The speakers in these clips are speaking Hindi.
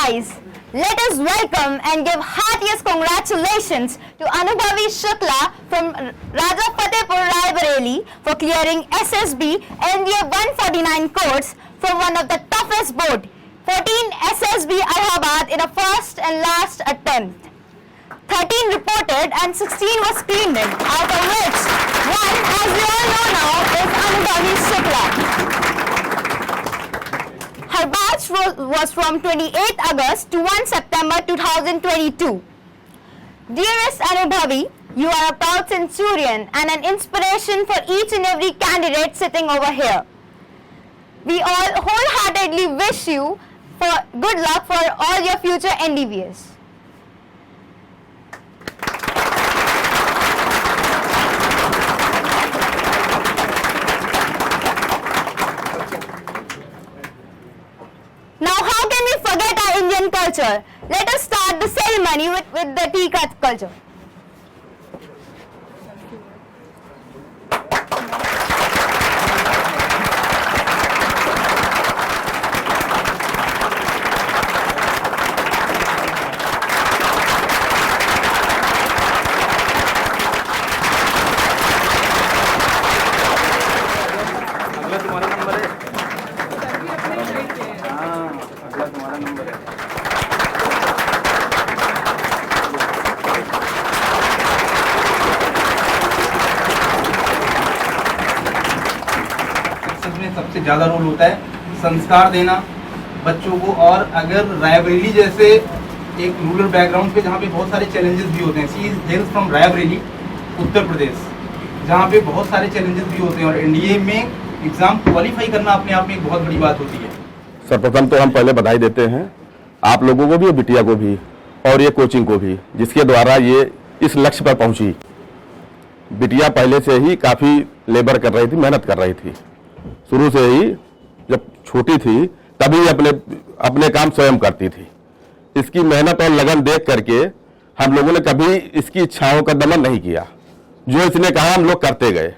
rise, let us welcome and give heartiest congratulations to Anubhavi Shukla from Raja Fatehpur Rai Bareli for clearing SSB NDA 149 course from one of the toughest board, 14 SSB Allahabad in a first and last attempt. 13 reported and 16 was screened in, out of which one, as we all know now, is Anubhavi Shukla. Her batch was from 28th August to 1 September 2022. Dearest Anubhavi, you are a proud centurion and an inspiration for each and every candidate sitting over here. We all wholeheartedly wish you for good luck for all your future endeavors. Now, how can we forget our Indian culture? Let us start the ceremony with the tea cup culture. सबसे ज्यादा रोल होता है संस्कार देना बच्चों को। और अगर रायबरेली जैसे एक रूरल बैकग्राउंड पे जहाँ पे बहुत सारे चैलेंजेस भी होते हैं, she is hails from Raebareli Uttar Pradesh, जहाँ पे बहुत सारे चैलेंजेस भी होते हैं और एनडीए में एग्जाम क्वालिफाई करना अपने आप में एक बहुत बड़ी बात होती है। सर्वप्रथम तो हम पहले बधाई देते हैं आप लोगों को भी और बिटिया को भी और ये कोचिंग को भी, जिसके द्वारा ये इस लक्ष्य पर पहुंची। बिटिया पहले से ही काफ़ी लेबर कर रही थी, मेहनत कर रही थी शुरू से ही। जब छोटी थी तभी अपने काम स्वयं करती थी। इसकी मेहनत और लगन देख करके हम लोगों ने कभी इसकी इच्छाओं का दमन नहीं किया। जो इसने कहा हम लोग करते गए।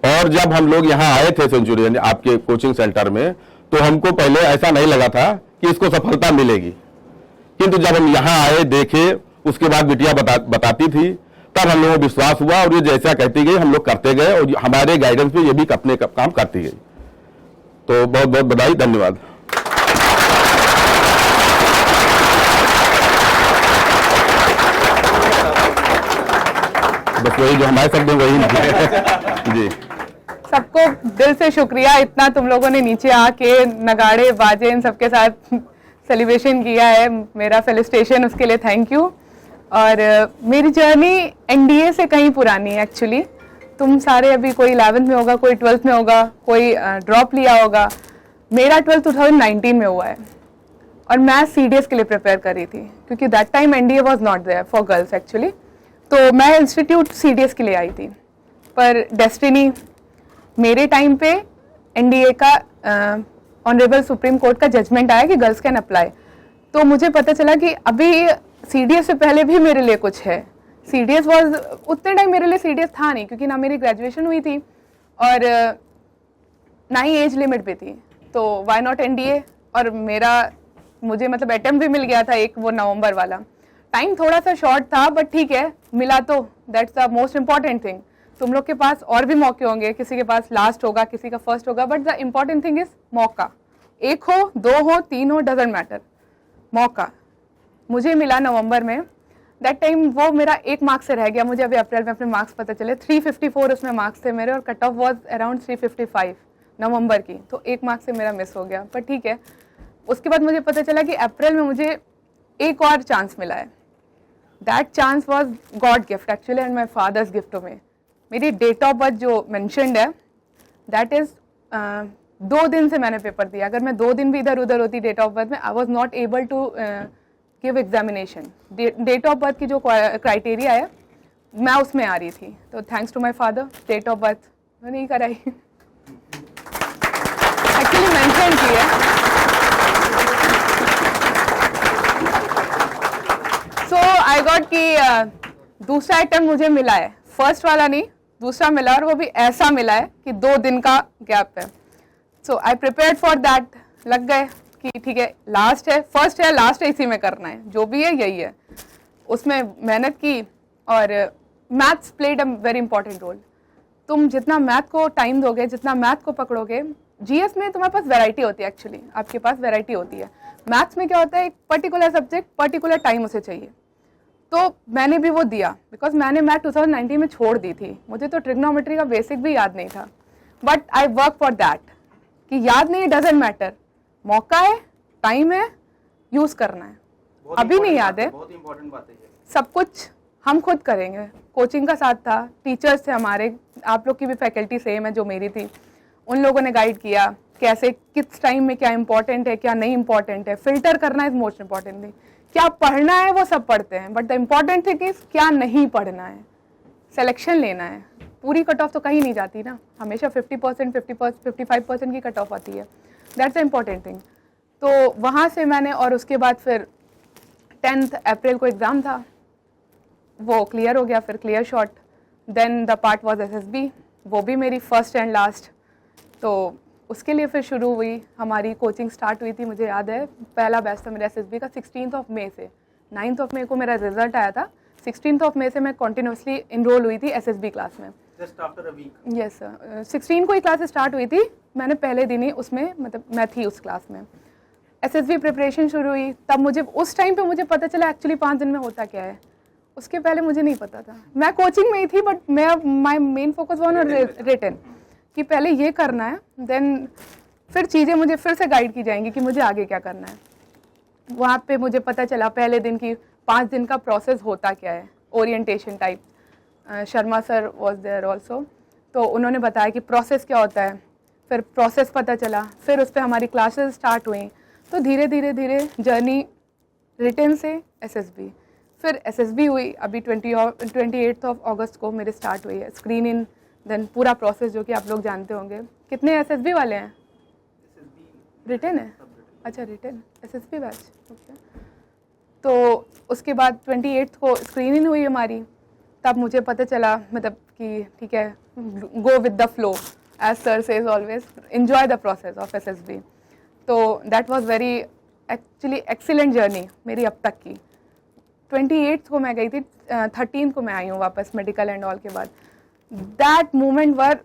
और जब हम लोग यहाँ आए थे सेंचुरियन आपके कोचिंग सेंटर में, तो हमको पहले ऐसा नहीं लगा था कि इसको सफलता मिलेगी, किंतु जब हम यहाँ आए देखे, उसके बाद बिटिया बताती थी, तब हम लोगों को विश्वास हुआ और ये जैसा कहती गई हम लोग करते गए और हमारे गाइडेंस पे ये भी अपने काम करती गई। तो बहुत बहुत बधाई, धन्यवाद। बस वही जो हमारे शब्द वही जी। सबको दिल से शुक्रिया, इतना तुम लोगों ने नीचे आके नगाड़े बाजे इन सबके साथ सेलिब्रेशन किया है। मेरा फेलिसिटेशन उसके लिए थैंक यू। और मेरी जर्नी एनडीए से कहीं पुरानी है एक्चुअली। तुम सारे अभी कोई 11th में होगा, कोई 12th में होगा, कोई ड्रॉप लिया होगा। मेरा 12th 2019 में हुआ है और मैं सीडीएस के लिए प्रिपेयर कर रही थी, क्योंकि that time NDA was not there for girls actually. तो मैं इंस्टीट्यूट सीडीएस के लिए आई थी, पर डेस्टिनी मेरे टाइम पे एनडीए का ऑनरेबल सुप्रीम कोर्ट का जजमेंट आया कि गर्ल्स कैन अप्लाई। तो मुझे पता चला कि अभी सीडीएस से पहले भी मेरे लिए कुछ है। सीडीएस वाज उतने टाइम मेरे लिए सीडीएस था नहीं, क्योंकि ना मेरी ग्रेजुएशन हुई थी और ना ही एज लिमिट भी थी। तो व्हाई नॉट एनडीए। और मुझे मतलब अटेम्प्ट भी मिल गया था एक, वो नवंबर वाला। टाइम थोड़ा सा शॉर्ट था बट ठीक है, मिला तो that's the most important thing. तुम लोग के पास और भी मौके होंगे, किसी के पास लास्ट होगा, किसी का फर्स्ट होगा, but the important thing is मौका। एक हो, दो हो, तीन हो, डजेंट मैटर, मौका। मुझे मिला नवंबर में। दैट टाइम वो मेरा 1 मार्क्स से रह गया। मुझे अभी अप्रैल में अपने मार्क्स पता चले। 354 उसमें मार्क्स थे मेरे और कट ऑफ वाज अराउंड 355 नवंबर की। तो 1 मार्क्स से मेरा मिस हो गया, पर ठीक है। उसके बाद मुझे पता चला कि अप्रैल में मुझे एक और चांस मिला है। That chance was god gift actually and my father's gift to me. मेरी डेट ऑफ बर्थ जो मैंशनड है दैट इज 2 दिन से मैंने पेपर दिया। अगर मैं 2 दिन भी इधर उधर होती डेट ऑफ बर्थ में, I was not able to give examination. Date of birth की जो क्राइटेरिया है मैं उसमें आ रही थी। तो thanks to my father date of birth मैंने नहीं कराई, एक्चुअली मेंशन की है। सो आई गॉट कि दूसरा आइटम मुझे मिला है, फर्स्ट वाला नहीं, दूसरा मिला, और वो भी ऐसा मिला है कि 2 दिन का गैप है। सो आई प्रिपेयर्ड फॉर दैट, लग गए कि ठीक है लास्ट है, फर्स्ट है, लास्ट है, इसी में करना है, जो भी है यही है, उसमें मेहनत की। और maths played a very important role. तुम जितना मैथ को टाइम दोगे, जितना मैथ को पकड़ोगे, जीएस में तुम्हारे पास वैरायटी होती है, एक्चुअली आपके पास वैरायटी होती है। मैथ्स में क्या होता है, एक पर्टिकुलर सब्जेक्ट पर्टिकुलर टाइम उसे चाहिए, तो मैंने भी वो दिया, बिकॉज मैंने मैथ 2019 में छोड़ दी थी, मुझे तो ट्रिग्नोमेट्री का बेसिक भी याद नहीं था, but I work for that कि याद नहीं, डजेंट मैटर, मौका है, टाइम है, यूज करना है। अभी नहीं याद है, बहुत इंपॉर्टेंट बात है ये। सब कुछ हम खुद करेंगे। कोचिंग का साथ था, टीचर्स थे हमारे, आप लोग की भी फैकल्टी सेम है जो मेरी थी, उन लोगों ने गाइड किया कैसे किस टाइम में क्या इंपॉर्टेंट है, क्या नहीं इंपॉर्टेंट है। फिल्टर करना इज मोस्ट इंपॉर्टेंट थिंग। क्या पढ़ना है वो सब पढ़ते हैं, but the important thing is क्या नहीं पढ़ना है, सिलेक्शन लेना है। पूरी कट ऑफ तो कहीं नहीं जाती ना, हमेशा 50%, 55% की कट ऑफ आती है, दैट्स द इम्पॉर्टेंट थिंग। तो वहाँ से मैंने, और उसके बाद फिर 10 अप्रैल को एग्ज़ाम था, वो क्लियर हो गया, फिर clear shot. Then the part was SSB, वो भी मेरी फर्स्ट एंड लास्ट। तो उसके लिए फिर शुरू हुई हमारी कोचिंग, स्टार्ट हुई थी, मुझे याद है पहला बैच था मेरा एसएसबी का 16 मई से। 9 मई को मेरा रिजल्ट आया था, 16 मई से मैं कंटिन्यूसली इनरोल हुई थी एसएसबी क्लास में। Just after a week? Yes sir, 16 को ही क्लास स्टार्ट हुई थी, मैंने पहले दिन ही उसमें, मतलब मैं थी उस क्लास में। एसएसबी प्रिपरेशन शुरू हुई, तब मुझे उस टाइम पे मुझे पता चला एक्चुअली 5 दिन में होता क्या है। उसके पहले मुझे नहीं पता था, मैं कोचिंग में ही थी, बट मैं माय मेन फोकस वन और रिटन कि पहले ये करना है, देन फिर चीज़ें मुझे फिर से गाइड की जाएंगी कि मुझे आगे क्या करना है। वहाँ पे मुझे पता चला पहले दिन की 5 दिन का प्रोसेस होता क्या है, orientation type. Sharma sir was there also, तो उन्होंने बताया कि प्रोसेस क्या होता है, फिर प्रोसेस पता चला, फिर उस पर हमारी क्लासेस स्टार्ट हुई। तो धीरे धीरे धीरे जर्नी रिटन से एसएसबी, फिर एसएसबी हुई, अभी 28 अगस्त को मेरे स्टार्ट हुई है स्क्रीन इन, देन पूरा प्रोसेस जो कि आप लोग जानते होंगे। कितने एसएसबी वाले हैं? रिटन है, अच्छा रिटन एसएसबी बैच, ओके। तो उसके बाद 28 को स्क्रीन इन हुई हमारी, तब मुझे पता चला मतलब कि ठीक है, go with the flow as sir says always, enjoy the process of SSB. तो that was very actually excellent journey मेरी अब तक की। 28 को मैं गई थी, 13 को मैं आई हूँ वापस मेडिकल एंड ऑल के बाद। दैट मोमेंट वर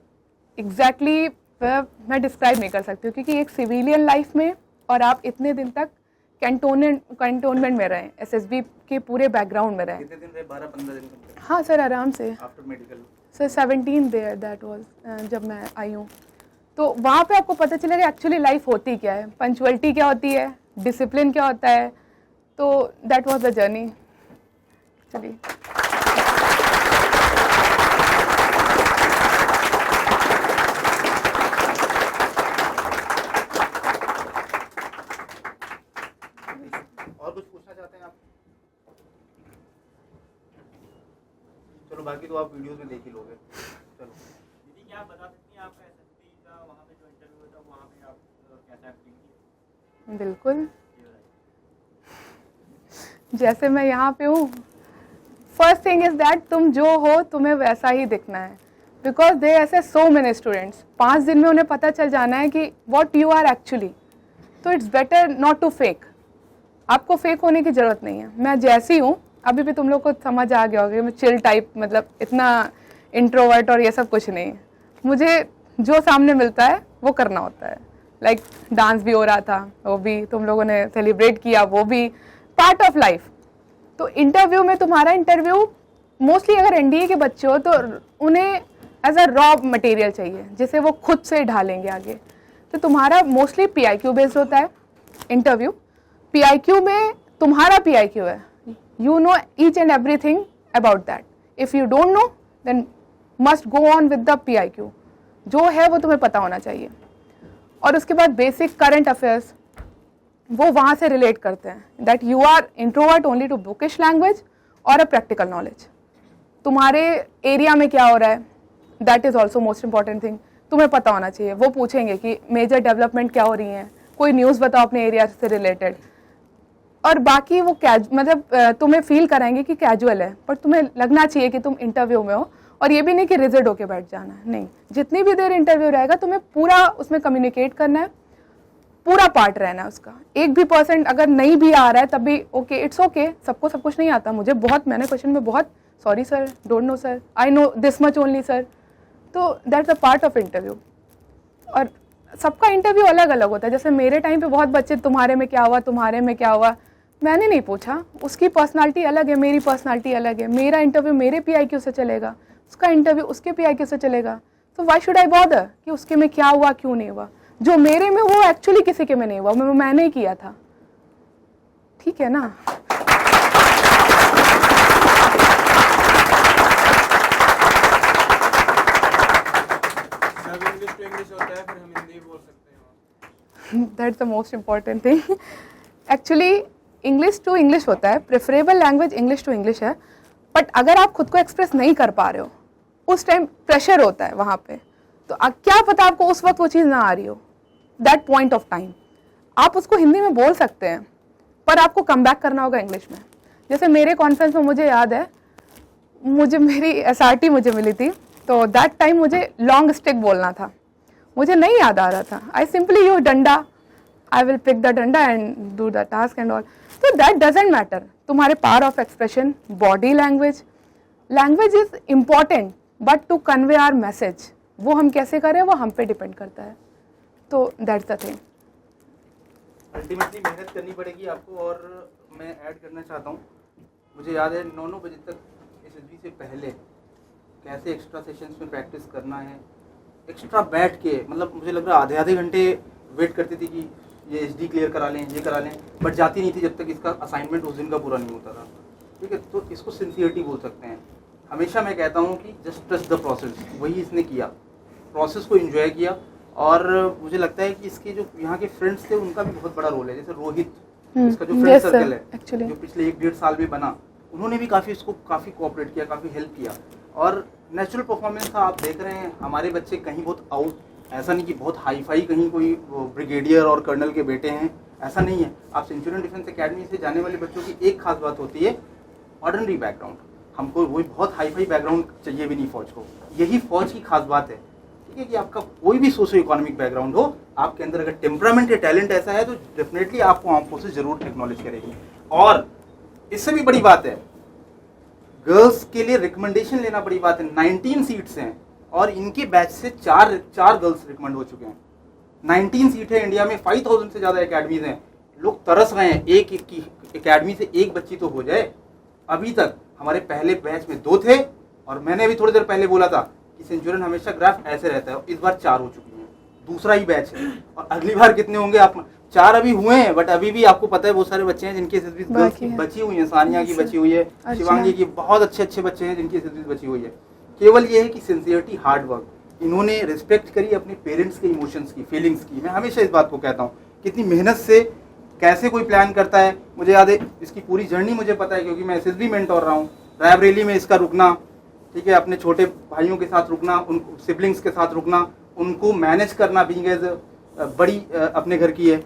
एग्जैक्टली मैं डिस्क्राइब नहीं कर सकती हूँ, क्योंकि एक सिविलियन लाइफ में और आप इतने दिन तक कैंटोनमेंट में रहे, एसएसबी के पूरे बैकग्राउंड में रहे। कितने दिन रहे? 12-15 दिन? हाँ सर, आराम से। After medical sir 17 there that was जब मैं आई हूँ। तो वहाँ पे आपको पता चलेगा एक्चुअली लाइफ होती क्या है, पंचुअलिटी क्या होती है, डिसिप्लिन क्या होता है। तो दैट वाज द जर्नी। चलिए और कुछ पूछना चाहते हैं आप? चलो बाकी तो आप वीडियोस में देख ही लोगे। चलो दीदी, क्या आप बता सकती हैं आपका एसएसबी का वहाँ पे जो इंटरव्यू था वहाँ पे आप कैसा एक्टिंग की? बिल्कुल, जैसे मैं यहाँ पे हूँ, फर्स्ट थिंग इज दैट तुम जो हो तुम्हें वैसा ही दिखना है, बिकॉज दे ऐसे सो मेनी स्टूडेंट्स, 5 दिन में उन्हें पता चल जाना है कि व्हाट यू आर एक्चुअली। तो it's better not to fake, आपको फेक होने की ज़रूरत नहीं है। मैं जैसी हूँ, अभी भी तुम लोग को समझ आ गया होगा, मैं चिल टाइप, मतलब इतना इंट्रोवर्ट और ये सब कुछ नहीं। मुझे जो सामने मिलता है वो करना होता है। लाइक डांस भी हो रहा था, वो भी तुम लोगों ने सेलिब्रेट किया, वो भी पार्ट ऑफ लाइफ। तो इंटरव्यू में तुम्हारा इंटरव्यू मोस्टली अगर एनडीए के बच्चे हो तो उन्हें एज अ रॉ मटेरियल चाहिए जिसे वो खुद से ढालेंगे आगे। तो तुम्हारा मोस्टली पीआईक्यू बेस्ड होता है इंटरव्यू। पीआईक्यू में तुम्हारा पीआईक्यू है, you know each and everything about that. If you don't know then must go on with the PIQ, जो है वो तुम्हें पता होना चाहिए। और उसके बाद बेसिक करंट अफेयर्स वो वहाँ से रिलेट करते हैं that you are introvert only to bookish language और अ प्रैक्टिकल नॉलेज। तुम्हारे एरिया में क्या हो रहा है, that is also most important thing, तुम्हें पता होना चाहिए। वो पूछेंगे कि मेजर डेवलपमेंट क्या हो रही हैं, कोई न्यूज़ बताओ अपने एरिया से रिलेटेड। और बाकी वो मतलब तुम्हें फील कराएंगे कि कैजुअल है, पर तुम्हें लगना चाहिए कि तुम इंटरव्यू में हो। और ये भी नहीं कि रिजिड होके बैठ जाना है, नहीं, जितनी भी देर इंटरव्यू रहेगा तुम्हें पूरा उसमें कम्युनिकेट करना है, पूरा पार्ट रहना है उसका। 1% अगर नहीं भी आ रहा है तब भी ओके, इट्स ओके, सबको सब कुछ नहीं आता। मुझे बहुत, मैंने क्वेश्चन में बहुत sorry sir, don't know sir, I know this much only sir, तो that's a part of interview. और सबका इंटरव्यू अलग अलग होता है। जैसे मेरे टाइम पे बहुत बच्चे तुम्हारे में क्या हुआ, तुम्हारे में क्या हुआ, मैंने नहीं पूछा। उसकी पर्सनालिटी अलग है, मेरी पर्सनालिटी अलग है। मेरा इंटरव्यू मेरे PIQ से चलेगा, उसका इंटरव्यू उसके PIQ से चलेगा। तो व्हाई शुड आई बॉदर कि उसके में क्या हुआ, क्यों नहीं हुआ। जो मेरे में वो एक्चुअली किसी के में नहीं हुआ, मैंने ही किया था, ठीक है ना। That's the most important thing. Actually, English to English होता है, preferable language English to English है, बट अगर आप खुद को एक्सप्रेस नहीं कर पा रहे हो, उस टाइम प्रेशर होता है वहाँ पे, तो क्या पता आपको उस वक्त वो चीज़ ना आ रही हो, दैट पॉइंट ऑफ टाइम। आप उसको हिंदी में बोल सकते हैं, पर आपको कम बैक करना होगा इंग्लिश में। जैसे मेरे कॉन्फ्रेंस में मुझे याद है, मुझे मेरी SRT मुझे मिली थी, तो दैट टाइम मुझे लॉन्ग स्टिक बोलना था, मुझे नहीं याद आ रहा था। आई simply use danda, I will pick the danda and do the task and all. तो दैट डजेंट मैटर। तुम्हारे power of expression, body language, language is important, but to convey our message, वो हम कैसे करें वो हम पे डिपेंड करता है। तो दैट्स द थिंग। अल्टीमेटली मेहनत करनी पड़ेगी आपको। और मैं ऐड करना चाहता हूँ, मुझे याद है 9 बजे तक SSB से पहले कैसे एक्स्ट्रा सेशंस में प्रैक्टिस करना है, एक्स्ट्रा बैठ के, मतलब मुझे लग रहा आधे घंटे वेट करती थी कि ये SD क्लियर करा लें, ये करा लें, बट जाती नहीं थी जब तक इसका असाइनमेंट उस दिन का पूरा नहीं होता था, ठीक है। तो इसको सिंसियरिटी बोल सकते हैं। हमेशा मैं कहता हूँ कि जस्ट ट्रस्ट द प्रोसेस, वही इसने किया, प्रोसेस को एंजॉय किया। और मुझे लगता है कि इसके जो यहाँ के फ्रेंड्स थे उनका भी बहुत बड़ा रोल है। जैसे रोहित, इसका जो फ्रेंड सर्कल है, जो पिछले 1-1.5 साल में बना, उन्होंने भी काफ़ी इसको काफ़ी कोऑपरेट किया, काफ़ी हेल्प किया। और नेचुरल परफॉर्मेंस था, आप देख रहे हैं हमारे बच्चे कहीं बहुत आउट, ऐसा नहीं कि बहुत हाई फाई कहीं कोई ब्रिगेडियर और कर्नल के बेटे हैं, ऐसा नहीं है। आप सेंचुरियन डिफेंस एकेडमी से जाने वाले बच्चों की एक खास बात होती है, ऑर्डिनरी बैकग्राउंड। हमको वही बहुत हाई फाई बैकग्राउंड चाहिए भी नहीं फौज को, यही फौज की खास बात है, ठीक है। कि आपका कोई भी सोशो इकोनॉमिक बैकग्राउंड हो, आपके अंदर अगर टेम्परामेंट या टैलेंट ऐसा है तो डेफिनेटली आपको आर्म फोर्सेस जरूर एक्नॉलेज करेगी। और इससे भी बड़ी बात है, गर्ल्स के लिए रिकमेंडेशन लेना बड़ी बात है। 19 सीट्स हैं और इनके बैच से चार गर्ल्स रिकमेंड हो चुके हैं। 19 सीट है इंडिया में, 5000 से ज्यादा एकेडमीज हैं। लोग तरस रहे हैं एक की एकेडमी से एक बच्ची तो हो जाए। अभी तक हमारे पहले बैच में 2 थे, और मैंने अभी थोड़ी देर पहले बोला था कि सेंचुरियन हमेशा ग्राफ ऐसे रहता है। इस बार 4 हो चुकी हैं, दूसरा ही बैच है। और अगली बार कितने होंगे आप, 4 अभी हुए हैं, बट अभी भी आपको पता है बहुत सारे बच्चे हैं जिनकी SSB गर्ल्स की बची हुई है। सानिया की बची हुई है, शिवांगी की, बहुत अच्छे बच्चे हैं जिनकी SSB बची हुई है। केवल ये है कि सिंसियरिटी, हार्ड वर्क, इन्होंने रिस्पेक्ट करी अपने पेरेंट्स के इमोशंस की, फीलिंग्स की। मैं हमेशा इस बात को कहता हूँ, कितनी मेहनत से कैसे कोई प्लान करता है। मुझे याद है इसकी पूरी जर्नी मुझे पता है, क्योंकि मैं SSB मेंटोर रहा हूँ। रायबरेली में इसका रुकना, ठीक है, अपने छोटे भाइयों के साथ रुकना, उन सिबलिंग्स के साथ रुकना, उनको मैनेज करना, बीइंग एज बड़ी अपने घर की है,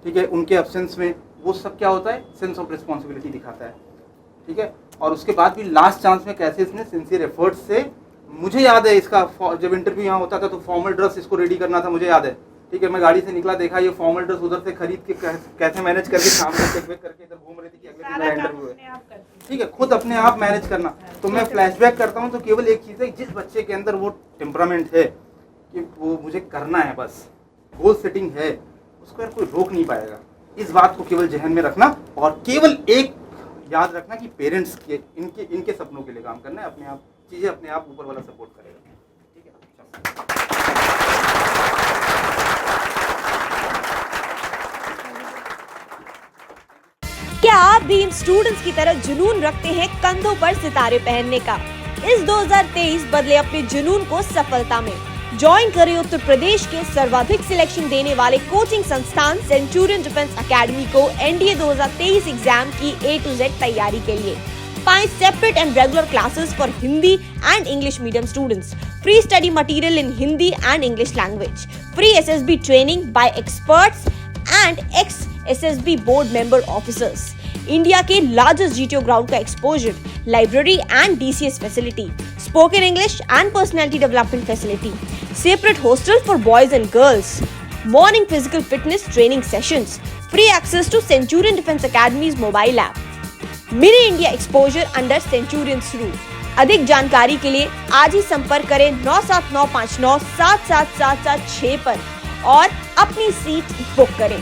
ठीक है, उनके एब्सेंस में, वो सब क्या होता है, सेंस ऑफ रिस्पॉन्सिबिलिटी दिखाता है, ठीक है। और उसके बाद भी लास्ट चांस में कैसे इसने सिंसियर एफर्ट्स से, मुझे याद है इसका जब इंटरव्यू यहाँ होता था तो फॉर्मल ड्रेस इसको रेडी करना था, मुझे याद है, ठीक है। मैं गाड़ी से निकला, देखा ये फॉर्मल ड्रेस उधर से खरीद के कैसे मैनेज करके शाम को चेक वेक करके इधर घूम रही थी कि अगले दिन मेरा इंटरव्यू है, ठीक है, खुद अपने आप मैनेज करना। तो मैं फ्लैशबैक करता हूँ तो केवल एक चीज़ है, जिस बच्चे के अंदर वो टेम्परामेंट है कि वो मुझे करना है, बस गोल सेटिंग है, उसको यार कोई रोक नहीं पाएगा। इस बात को केवल जहन में रखना, और केवल एक याद रखना कि पेरेंट्स के इनके सपनों के लिए काम करना है। अपने आप चीज़ें अपने आप ऊपर वाला सपोर्ट करेगा, ठीक है। क्या आप भी इन स्टूडेंट्स की तरह जुनून रखते हैं कंधों पर सितारे पहनने का? इस 2023 बदले अपने जुनून को सफलता में। ज्वाइन करें उत्तर प्रदेश के सर्वाधिक सिलेक्शन देने वाले कोचिंग संस्थान सेंचुरियन डिफेंस एकेडमी को NDA 2023 एग्जाम की A to Z तैयारी के लिए। पाएं separate and regular classes for Hindi and English medium students, free study material in Hindi and English language, free SSB training bye experts and x SSB board member officers, India के लार्जेस्ट GTO ग्राउंड का exposure, library and DCS facility, spoken English and personality development facility, separate hostel for boys and girls, morning physical fitness training sessions, free access to centurion defence academies mobile app, mini India exposure under centurions rule. अधिक जानकारी के लिए आज ही संपर्क करें 97959 77776 पर और अपनी सीट बुक करें।